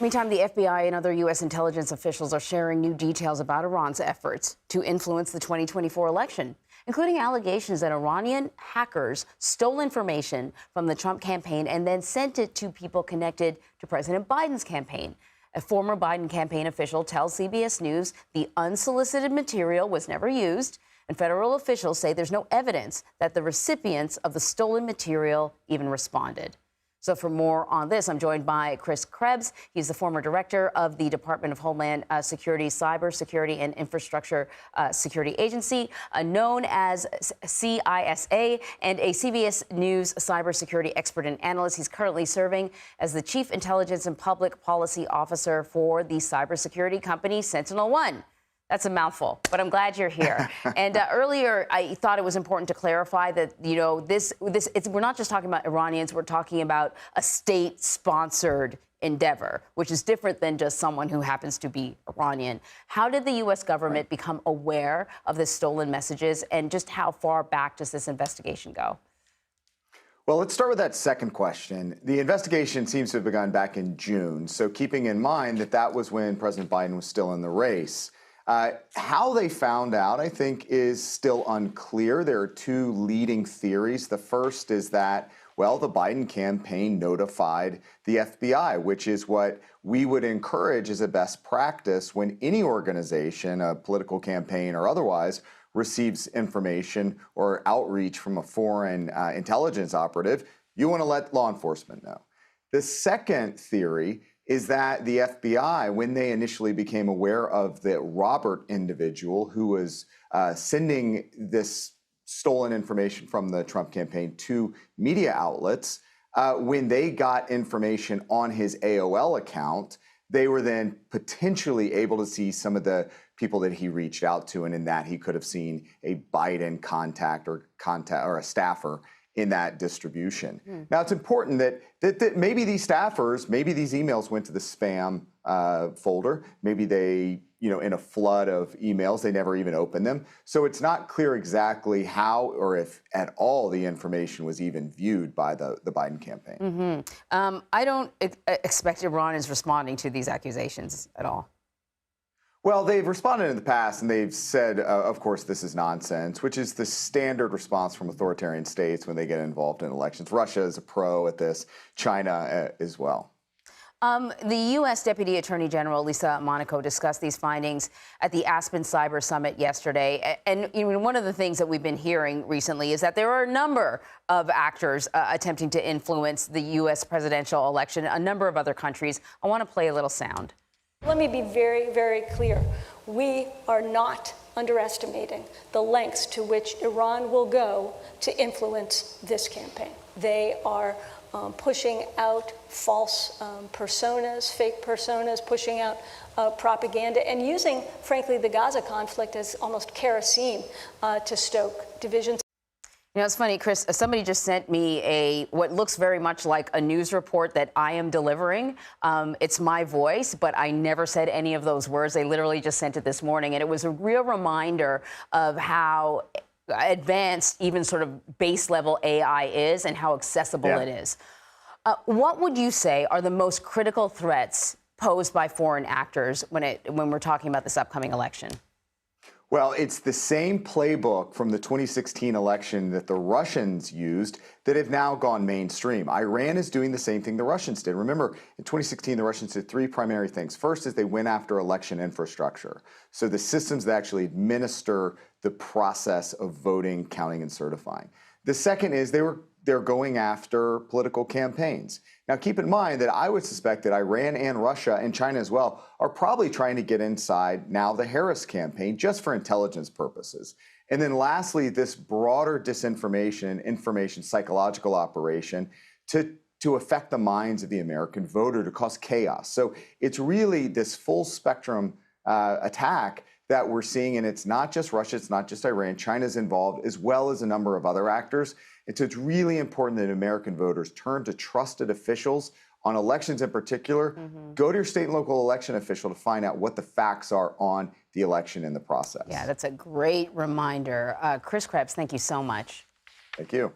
Meantime, the FBI and other U.S. intelligence officials are sharing new details about Iran's efforts to influence the 2024 election, including allegations that Iranian hackers stole information from the Trump campaign and then sent it to people connected to President Biden's campaign. A former Biden campaign official tells CBS News the unsolicited material was never used, and federal officials say there's no evidence that the recipients of the stolen material even responded. So for more on this, I'm joined by Chris Krebs. He's the former director of the Department of Homeland Security, Cybersecurity and Infrastructure Security Agency, known as CISA, and a CBS News cybersecurity expert and analyst. He's currently serving as the Chief Intelligence and Public Policy Officer for the cybersecurity company SentinelOne. That's a mouthful, but I'm glad you're here. And earlier, I thought it was important to clarify that, we're not just talking about Iranians, we're talking about a state-sponsored endeavor, which is different than just someone who happens to be Iranian. How did the U.S. government become aware of the stolen messages, and just how far back does this investigation go? Well, let's start with that second question. The investigation seems to have begun back in June, so keeping in mind that that was when President Biden was still in the race. How they found out, I think, is still unclear. There are two leading theories. The first is that, well, the Biden campaign notified the FBI, which is what we would encourage as a best practice when any organization, a political campaign or otherwise, receives information or outreach from a foreign intelligence operative. You want to let law enforcement know. The second theory is that the FBI, when they initially became aware of the Robert individual who was sending this stolen information from the Trump campaign to media outlets, when they got information on his AOL account, they were then potentially able to see some of the people that he reached out to, and in that he could have seen a Biden contact or a staffer in that distribution. Now, it's important that maybe these staffers, maybe these emails went to the spam folder. Maybe they, in a flood of emails, they never even opened them. So it's not clear exactly how or if at all the information was even viewed by the Biden campaign. I don't expect Iran is responding to these accusations at all. Well, they've responded in the past, and they've said, of course, this is nonsense, which is the standard response from authoritarian states when they get involved in elections. Russia is a pro at this, China as well. The U.S. Deputy Attorney General Lisa Monaco discussed these findings at the Aspen Cyber Summit yesterday. And one of the things that we've been hearing recently is that there are a number of actors attempting to influence the U.S. presidential election, a number of other countries. I want to play a little sound. Let me be very, very clear. We are not underestimating the lengths to which Iran will go to influence this campaign. They are pushing out false personas, fake personas, pushing out propaganda, and using, frankly, the Gaza conflict as almost kerosene to stoke divisions. It's funny, Chris, somebody just sent me what looks very much like a news report that I am delivering. It's my voice, but I never said any of those words. They literally just sent it this morning. And it was a real reminder of how advanced even sort of base level AI is and how accessible it is. What would you say are the most critical threats posed by foreign actors when we're talking about this upcoming election? Well, it's the same playbook from the 2016 election that the Russians used that have now gone mainstream. Iran is doing the same thing the Russians did. Remember, in 2016, the Russians did three primary things. First is they went after election infrastructure. So the systems that actually administer the process of voting, counting, and certifying. The second is they're going after political campaigns. Now, keep in mind that I would suspect that Iran and Russia and China as well are probably trying to get inside now the Harris campaign just for intelligence purposes. And then lastly, this broader disinformation, information psychological operation to affect the minds of the American voter, to cause chaos. So it's really this full spectrum attack that we're seeing, and it's not just Russia, it's not just Iran, China's involved, as well as a number of other actors. And so it's really important that American voters turn to trusted officials on elections in particular. Go to your state and local election official to find out what the facts are on the election in the process. Yeah, that's a great reminder. Chris Krebs, thank you so much. Thank you.